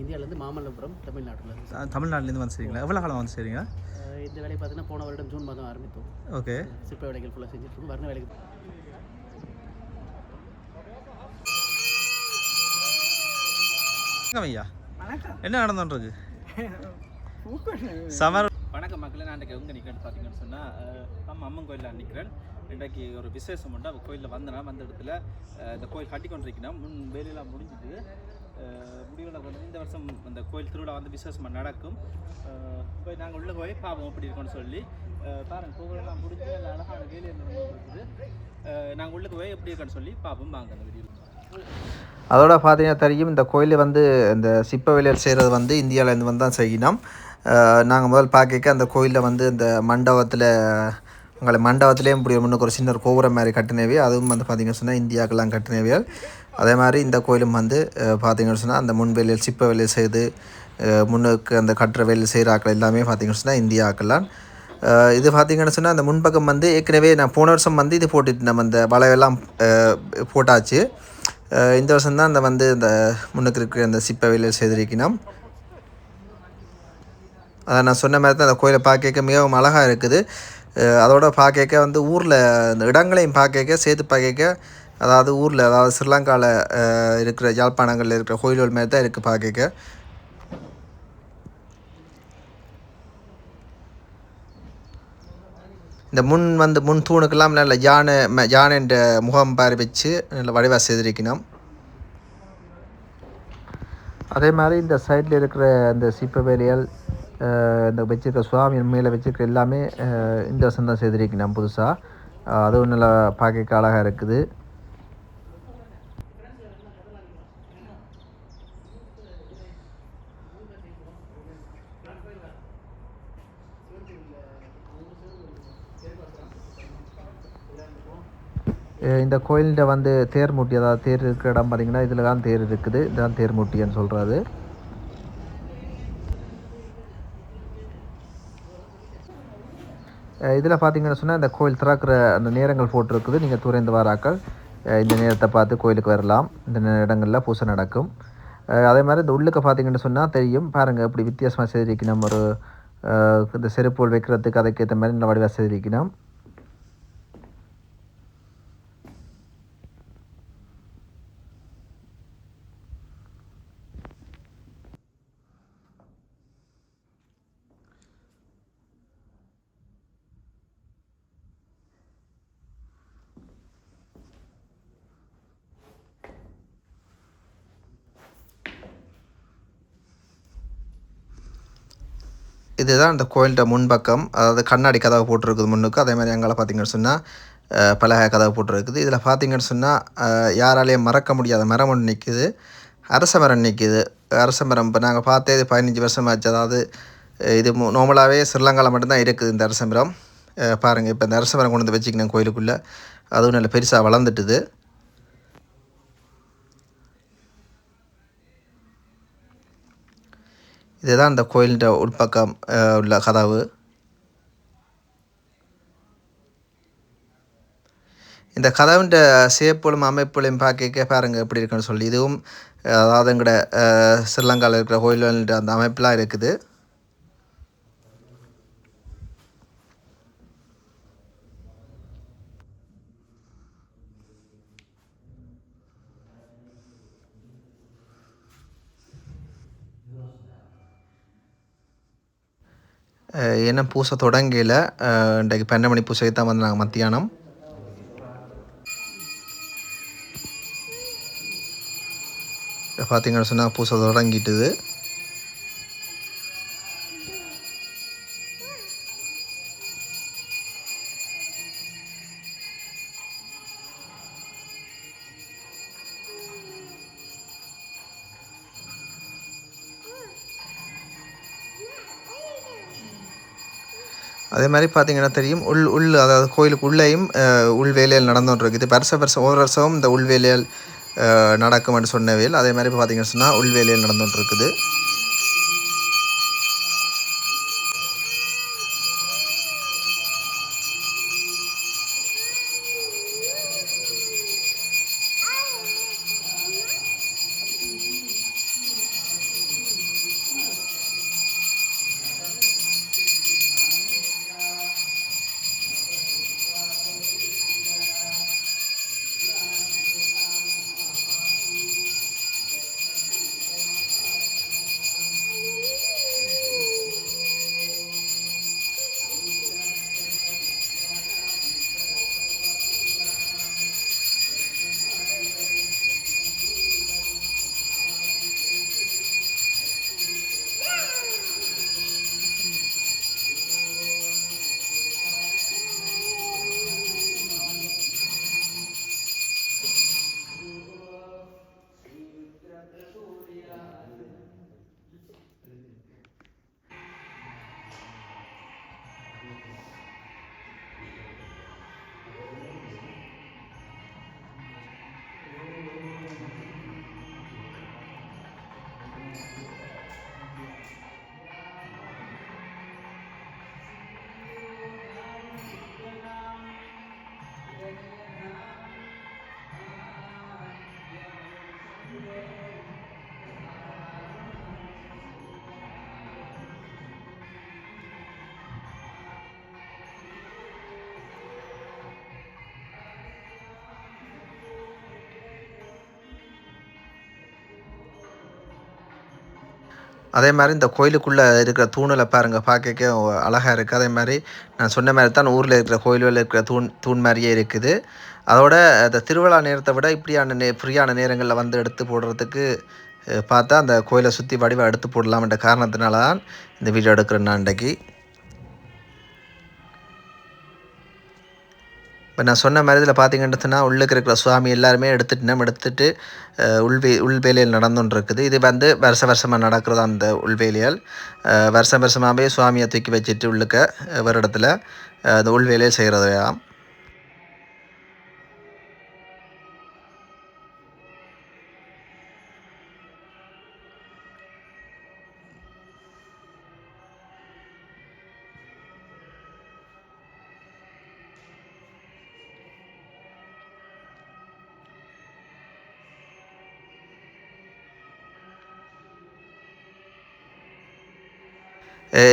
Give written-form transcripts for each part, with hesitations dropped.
இந்தியாவிலேருந்து மாமல்லபுரம் தமிழ்நாட்டில். தமிழ்நாட்டிலேருந்து வந்து சரிங்களா? எவ்வளோ காலம் வந்து சரிங்க? இந்த வேலையை பார்த்தீங்கன்னா போன வருடம் ஜூன் மாதம் ஆரம்பித்தோம். ஓகே. சிற்ப வேலைகள் ஃபுல்லாக செஞ்சுட்டு வர்ண வேலைகள். ஐயா என்ன நடந்துருக்கு சமர்? வணக்கம் மக்களே, நான் இன்றைக்கி எங்கே நிற்கிறேன்னு பார்த்தீங்கன்னு சொன்னால் நம்ம அம்மன் கோயிலில் நிற்கிறேன். இன்றைக்கு ஒரு விசேஷம் உண்டு. கோயிலில் வந்த இடத்துல இந்த கோயில் கட்டி கொண்டிருக்கணும். முன் வேலையெல்லாம் முடிஞ்சுட்டு முடிவில் வந்து இந்த வருஷம் அந்த கோயில் திருவிழா வந்து விசேஷமாக நடக்கும். போய் நாங்கள் உள்ளே போய் பாவம் எப்படி இருக்கோன்னு சொல்லி பாருங்கள், கோவிலெல்லாம் முடிஞ்சு நல்ல அழகான வேலையில் இருக்குது. நாங்கள் உள்ளே போய் எப்படி இருக்கோன்னு சொல்லி பாப்போம் வாங்க அந்த வீடியோ. அதோட பார்த்தீங்கன்னா தெரியும், இந்த கோயில் வந்து இந்த சிற்ப வேலைகள் செய்கிறது வந்து இந்தியாவிலேருந்து வந்து தான் செய்யணும். நாங்கள் முதல் பார்க்க அந்த கோயிலில் வந்து இந்த மண்டபத்துலேயும் இப்படி முன்னுக்கு ஒரு சின்ன ஒரு கோபுரம் மாதிரி கட்டினவே, அதுவும் வந்து பார்த்திங்கன்னு சொன்னால் இந்தியாவுக்கெல்லாம் கட்டினவியல். அதே மாதிரி இந்த கோயிலும் வந்து பார்த்திங்கன்னு சொன்னால் அந்த முன் வேலையில் சிற்ப வேலையை செய்து முன்னுக்கு அந்த கட்டுற வேலையில் செய்கிற ஆக்கள் எல்லாமே பார்த்திங்கன்னு சொன்னால் இந்தியாக்கெல்லாம். இது பார்த்திங்கன்னு சொன்னால் அந்த முன்பக்கம் வந்து ஏற்கனவே நான் போன வருஷம் வந்து இது போட்டுட்டு நம்ம இந்த வளைவெல்லாம் போட்டாச்சு. இந்த வருஷம் தான் இந்த முன்னுக்கு இருக்கிற அந்த சிற்ப வேலையில் செய்திருக்கணும். அதை நான் சொன்ன மாதிரி தான் அந்த கோயிலை பார்க்க மிகவும் அழகாக இருக்குது. அதோட பார்க்க வந்து ஊரில் இந்த இடங்களையும் பார்க்க சேர்த்து பார்க்க, அதாவது ஊரில், அதாவது ஸ்ரீலங்காவில் இருக்கிற யாழ்ப்பாணங்களில் இருக்கிற கோயில்கள் மாதிரி தான் இருக்குது பார்க்க. இந்த முன் தூணுக்கெல்லாம் நல்ல யானைன்ற முகம் பாரி வச்சு நல்ல வடிவாக செய்திருக்கணும். அதே மாதிரி இந்த சைடில் இருக்கிற இந்த சிற்ப வேலைகள், இந்த வச்சிருக்க சுவாமி மேலே வச்சிருக்க எல்லாமே இந்த வருஷம் தான் செய்திருக்கணும் புதுசாக. அதுவும் நல்லா பார்க்க அழகாக இருக்குது. இந்த கோயில்கிட்ட வந்து தேர்மூட்டி, அதாவது தேர் இருக்கிற இடம் பார்த்திங்கன்னா இதில் தான் தேர் இருக்குது. இதுதான் தேர்மூட்டின்னு சொல்கிறது. இதில் பார்த்திங்கன்னு சொன்னால் இந்த கோயில் திறக்கிற அந்த நேரங்கள் போட்டிருக்குது. நீங்கள் துறைந்து வாராக்கள் இந்த நேரத்தை பார்த்து கோயிலுக்கு வரலாம். இந்த இடங்களில் பூசை நடக்கும். அதே மாதிரி இந்த உள்ளுக்கு பார்த்திங்கன்னு சொன்னால் தெரியும், பாருங்கள் இப்படி வித்தியாசமாக செய்திருக்கணும். ஒரு இந்த செருப்போல் வைக்கிறதுக்கு அதுக்கேற்ற மாதிரி நல்ல வடிவாக செய்திருக்கணும். இதுதான் இந்த கோயில்கிட்ட முன்பக்கம், அதாவது கண்ணாடி கதவை போட்டிருக்குது முன்னுக்கு. அதே மாதிரி அங்கே பார்த்திங்கன்னு சொன்னால் பலகை கதவை போட்டிருக்குது. இதில் பார்த்திங்கன்னு சொன்னால் யாராலையும் மறக்க முடியாத மரம் ஒன்று நிற்கிது. அரச மரம் நிற்கிது. அரச மரம் இப்போ நாங்கள் பார்த்தது 15 வருஷம் ஆச்சு. அதாவது இது நார்மலாகவே ஸ்ரீலங்காவில் மட்டும்தான் இருக்குது இந்த அரச மரம். பாருங்கள், இப்போ இந்த அரச மரம் கொண்டு வந்து வச்சுக்கணும் கோயிலுக்குள்ளே. அதுவும் நல்ல பெருசாக வளர்ந்துட்டுது. இதுதான் இந்த கோயில்கிட்ட உள்பக்கம் உள்ள கதவு. இந்த கதவுன்ற சேப்புகளும் அமைப்புகளையும் பார்க்க பாருங்கள் எப்படி இருக்குன்னு சொல்லி. இதுவும் அதாவது எங்கட ஸ்ரீலங்காவில் இருக்கிற கோயில்கள்ன்ற அந்த அமைப்பெலாம் இருக்குது. என்ன பூசை தொடங்கல. இன்றைக்கு 12 மணி பூசைக்கு தான் வந்து நாங்கள் மத்தியானம். பார்த்தீங்கன்னு சொன்னால் பூசை தொடங்கிட்டுது. அதே மாதிரி பார்த்திங்கன்னா தெரியும், அதாவது கோயிலுக்கு உள்ளேயும் உள் வேலைகள் நடந்துகிட்ருக்குது. வருஷம் ஒவ்வொரு வருஷமும் இந்த உள் வேலைகள் நடக்கும்னு சொன்னவேல். அதே மாதிரி இப்போ பார்த்திங்கன்னு சொன்னால் உள் வேலைகள் நடந்துகிட்ருக்குது. அதே மாதிரி இந்த கோயிலுக்குள்ளே இருக்கிற தூணில் பாருங்கள், பார்க்க அழகாக இருக்குது. அதே மாதிரி நான் சொன்ன மாதிரி தான் ஊரில் இருக்கிற கோயில்களில் இருக்கிற தூண் மாதிரியே இருக்குது. அதோட அந்த திருவிழா நேரத்தை விட இப்படியான ஃப்ரீயான நேரங்களில் வந்து எடுத்து போடுறதுக்கு பார்த்தா அந்த கோயிலை சுற்றி வடிவாக எடுத்து போடலாம்ன்ற காரணத்தினால தான் இந்த வீடியோ எடுக்கிறேன் நான் இன்றைக்கி. இப்போ நான் சொன்ன மாதிரி இதில் பார்த்தீங்கன்னா உள்ளுக்கு இருக்கிற சுவாமி எல்லாருமே எடுத்துட்டு உள்வேலியல் நடந்துன்னு இருக்குது. இது வந்து வருஷமாக நடக்கிறது அந்த உள்வேலியல். வருஷமாகவே சுவாமியை தூக்கி வச்சுட்டு உள்ளுக்க வேறு இடத்துல அந்த உள்வேலியல் செய்கிறதையாம்.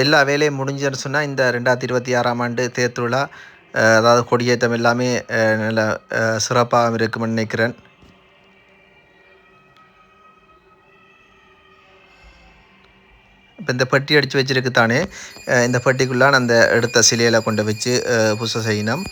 எல்லா வேலையும் முடிஞ்சுன்னு சொன்னால் இந்த 2026ஆம் ஆண்டு தேர்திருவிழா அதாவது கொடியேற்றம் எல்லாமே நல்ல சிறப்பாக இருக்குமென்னு நினைக்கிறேன். இப்போ இந்த பெட்டி அடித்து வச்சுருக்கு தானே, இந்த பெட்டிக்குள்ளான அந்த எடுத்த சிலையில் கொண்டு வச்சு பூசை செய்யணும்.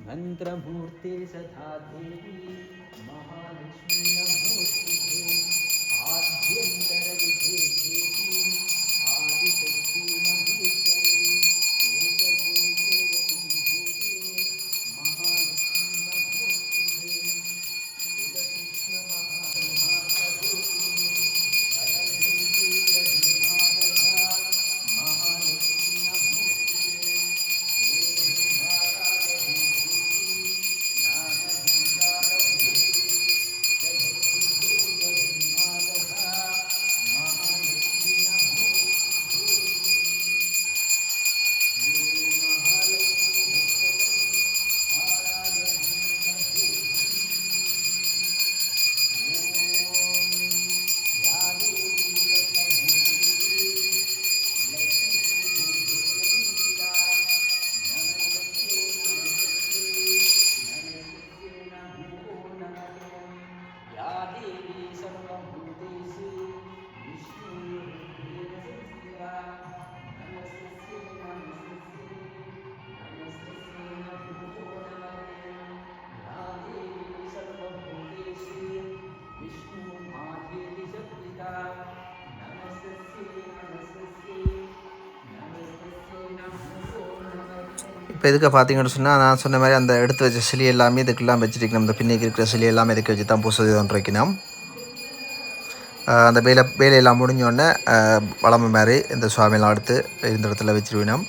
मंत्रमूर्ते सदा देवी महालक्ष्मी नमोस्तुते आद्यंतर विधे देवी आदिशक्ति महेश्वरी योगजे योगसिंधुते महालक्ष्मी नमोस्तुते सुदकृष्ण महामहारूपिणी अरंधुते जगन्नाथा महालक्ष्मी नमोस्तुते இப்போ இதுக்கு பார்த்தீங்கன்னு சொன்னால் நான் சொன்ன மாதிரி அந்த எடுத்து வச்ச சிலி எல்லாமே இதுக்கெல்லாம் வச்சுருக்கணும். இந்த பின்னிக்கு இருக்கிற சிலி எல்லாமே இதுக்கு வச்சு தான் பூசை வைக்கணும். அந்த வேலையெல்லாம் முடிஞ்சோடனே வளமை மாதிரி இந்த சுவாமியெல்லாம் எடுத்து இந்த இடத்துல வச்சுருவினோம்.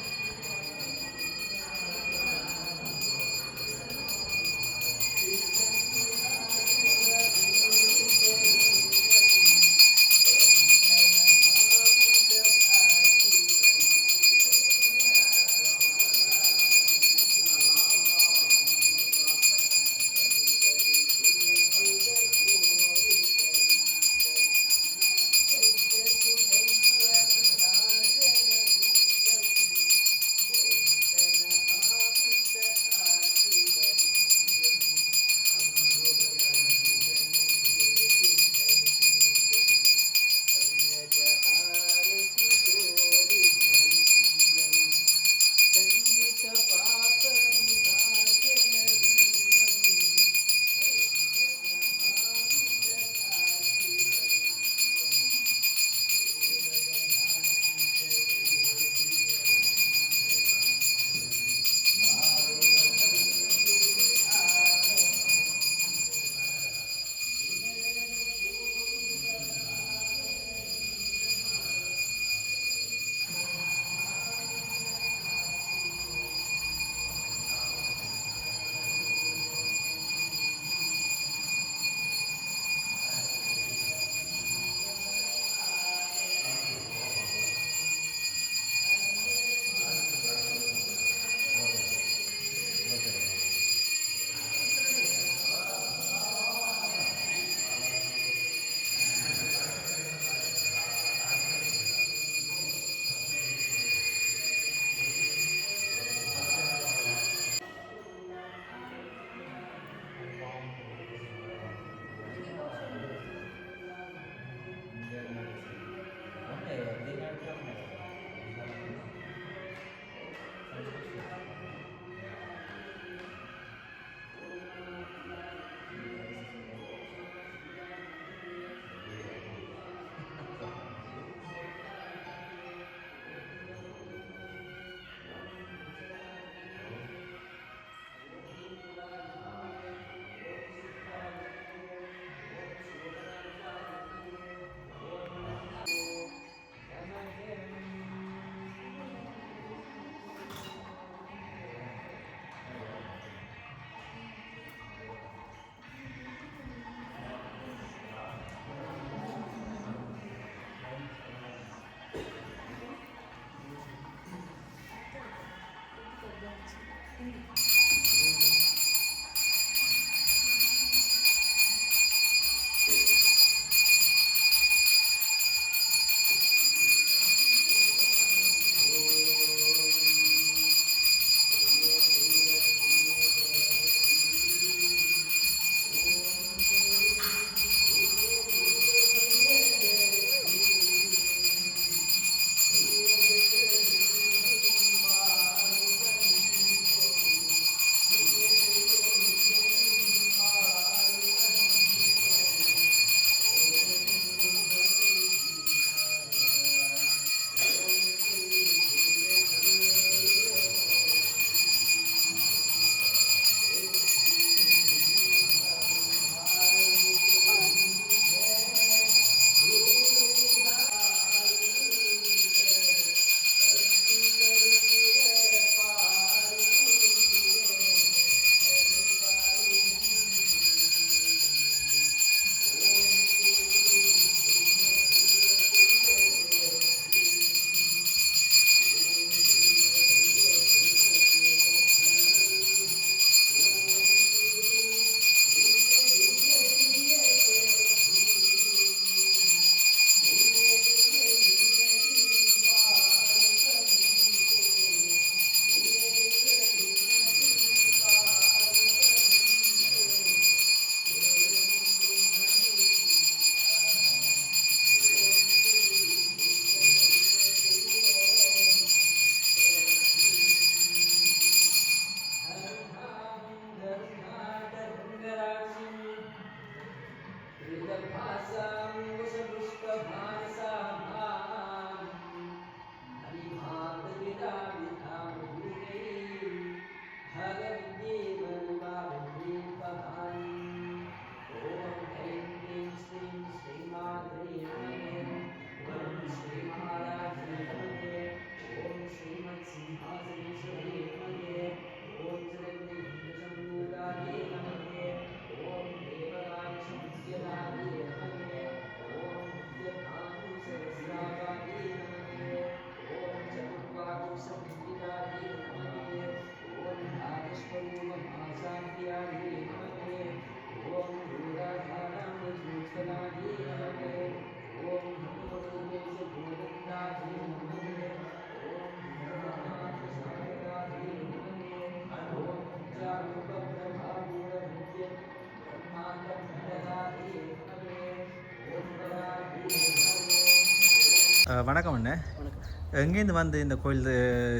வணக்கம் அண்ணே. வணக்கம். எங்கேருந்து வந்து இந்த கோயில்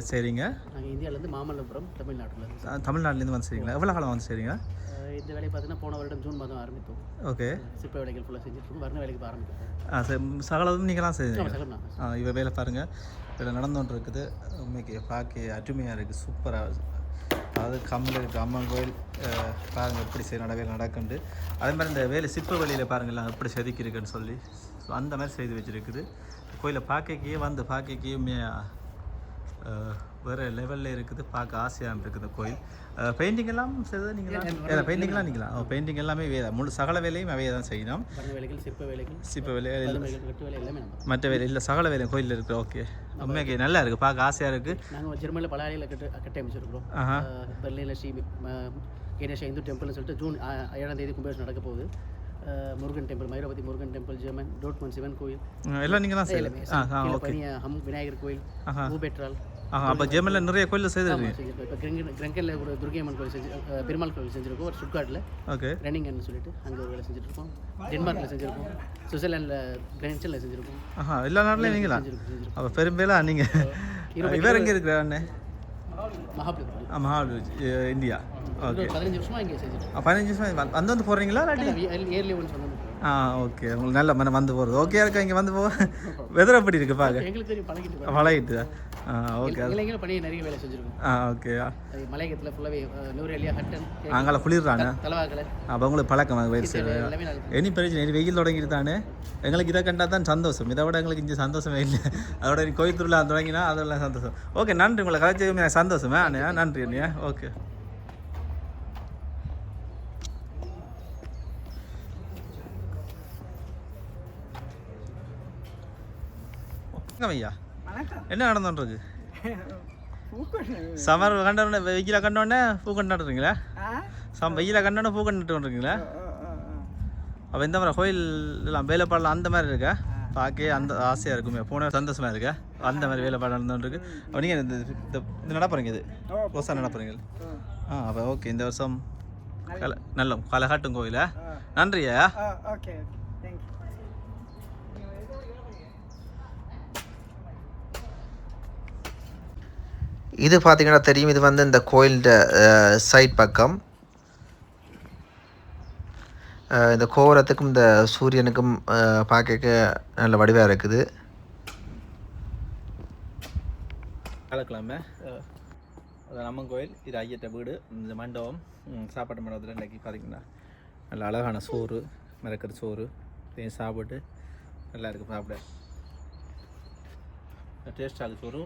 செய்கிறீங்க? நாங்கள் இந்தியாவிலேருந்து மாமல்லபுரம் தமிழ்நாட்டில் இருந்து. தமிழ்நாட்டிலேருந்து வந்து செய்கிறீங்களா? எவ்வளோ காலம் வந்து செய்கிறீங்க? இந்த வேலையை பார்த்தீங்கன்னா போன வருடம் ஜூன் மாதம் ஆரம்பித்தோம். ஓகே. சிற்ப வேலைகள் ஃபுல்லாக செஞ்சுட்ருக்கோம். வர்ண வேலைக்கு இப்போ ஆரம்பிக்கிறோம். சகலதும் நீங்களாம் செய்வீங்க? சகலம் இவ வேலை பாருங்கள், இதில் நடந்துகிட்டு இருக்குது. உண்மைக்கு பார்க்க அருமையாக இருக்குது, சூப்பராக. அதாவது கம்மல் அம்மன் கோயில் பாருங்கள் எப்படி வேலை நடக்குண்டு. அதே மாதிரி இந்த வேலை சிற்ப வேலையில் பாருங்கள் எப்படி செதுக்கி இருக்குன்னு சொல்லி. ஸோ அந்த மாதிரி செய்து வச்சுருக்குது. கோயிலை பார்க்கக்கே வேறு லெவலில் இருக்குது, பார்க்க ஆசையாக இருக்குது இந்த கோயில். பெயிண்டிங் எல்லாம் செய்தது நீங்களா? பெயிண்டிங்லாம் நீங்களா? பெயிண்டிங் எல்லாமே முழு சகல வேலையும் அவையே தான் செய்யணும். வேலைகள் சிற்ப வேலைகள் கட்டு வேலை எல்லாமே மற்ற வேலை இல்லை, சகல வேலை கோயிலில் இருக்குது. ஓகே, உண்மைக்கு நல்லா இருக்குது, பார்க்க ஆசையாக இருக்குது. நாங்கள் ஜெர்மனியில் பல ஆலையில் கட்டி அமைச்சிருக்கிறோம். பெர்லினில் ஸ்ரீ கணேஷ் இந்து டெம்பிள்னு சொல்லிட்டு ஜூன் 7ஆம் தேதி கும்பாபிஷேகம் நடக்க போகுது. முருகன் டெம்பிள், மைரோபதி முருகன் டெம்பிள், ஜெர்மன் டோட்மன் சிவன் கோயில் எல்லாம் நீங்கள் தான் செய்யலாம். விநாயகர் கோயில், பூபெட்ரால். அப்போ ஜெர்மனியில் நிறைய கோயில் செய்திருக்கீங்க. இப்போ கிரெங்கல்ல ஒரு துர்கையம்மன் கோயில் பெருமாள் கோயில் செஞ்சுருக்கோம். ஒரு ஸ்டுட்கார்ட்டில் ஓகே ரெனிங்கன்னு சொல்லிட்டு அங்கே ஒரு வேலை செஞ்சுருக்கோம். டென்மார்க்கில் செஞ்சுருக்கோம். சுவிட்சர்லாண்டில் கிரென்ச்சலில் செஞ்சுருக்கோம். எல்லா நாட்டிலையும் நீங்களா? அப்போ பெரும்பேலா நீங்கள் வேறு எங்கே இருக்கிற அண்ணே? மகாபலிபுரம் இந்தியா. ஓகே, 15 வருஷமாக இங்கே செஞ்சுருக்கோம். 15 வருஷம் வந்து போகிறீங்களா? இயர்லி ஒன்ஸ் வந்து ஓகே, உங்களுக்கு நல்ல மனம் வந்து போகிறது. ஓகே இருக்கா? இங்கே வந்து வெதர் எப்படி இருக்குது பார்க்க? எங்களுக்கு தெரியும், பழகிட்டு. ஓகே, இளைஞர்கள் பணி நிறைய வேலை செஞ்சுருக்கோம். ஓகே. மலையகத்தில் ஃபுல்லாகவே நூறு ஹட்டன் அங்கே குளிர்றானே தலைவாக்கலை. அப்போ உங்களுக்கு பழக்கம் வெயில் செய்வேன். இனி பிரச்சனை, இனி வெயில் தொடங்கிட்டு தானே. எங்களுக்கு இதை கண்டால் தான் சந்தோஷம். இதை விட எங்களுக்கு இங்கே சந்தோஷமே இல்லை. அதோட நீ கோயில் திருவிழா தொடங்கினா அதெல்லாம் சந்தோஷம். ஓகே, நன்றி. உங்களை கதைச்சதுமே சந்தோஷமே அண்ணா. நன்றி அண்ணியா. ஓகே. ஐயா, என்ன நடந்துருக்கு? சமர் கண்டோடனே வெயில கண்டோடனே பூ கண்டுறீங்களா? வெயில கண்டோடனே பூ கண்டுட்டுருக்கீங்களா? அப்போ இந்த மாதிரி கோயில் எல்லாம் வேலைப்பாடலாம் அந்த மாதிரி இருக்கா? பார்க்க அந்த ஆசையாக இருக்குமே, போன சந்தோஷமாக இருக்கா? அந்த மாதிரி வேலைப்பாடு நடந்துருக்கு. அப்போ நீங்கள் இந்த நடப்புறீங்க, இது ரோசா நடப்புறீங்க. அப்போ ஓகே, இந்த வருஷம் நல்ல கலகாட்டும் கோயிலா? நன்றியா. Okay, thank you. இது பார்த்தீங்கன்னா தெரியும், இது வந்து இந்த கோயில்ட சைட் பக்கம். இந்த கோபுரத்துக்கும் இந்த சூரியனுக்கும் பார்க்க நல்ல வடிவாக இருக்குது. வியாழக்கிழமை அது அம்மன் கோயில், இது ஐயட்ட வீடு, இந்த மண்டபம், சாப்பாட்டு மண்டபத்தில் இன்றைக்கி பார்த்திங்கன்னா நல்ல அழகான சோறு, மிளக்கறி சோறு, இதையும் சாப்பிட்டு நல்லா இருக்குது சாப்பிட. டேஸ்டாக சோறு.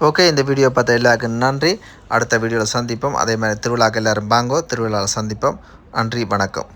ஓகே, இந்த வீடியோ பார்த்த எல்லாருக்கும் நன்றி. அடுத்த வீடியோவில் சந்திப்போம். அதே மாதிரி திருவிழாக்கு எல்லோரும் வாங்கோ, திருவிழாவில் சந்திப்போம். நன்றி, வணக்கம்.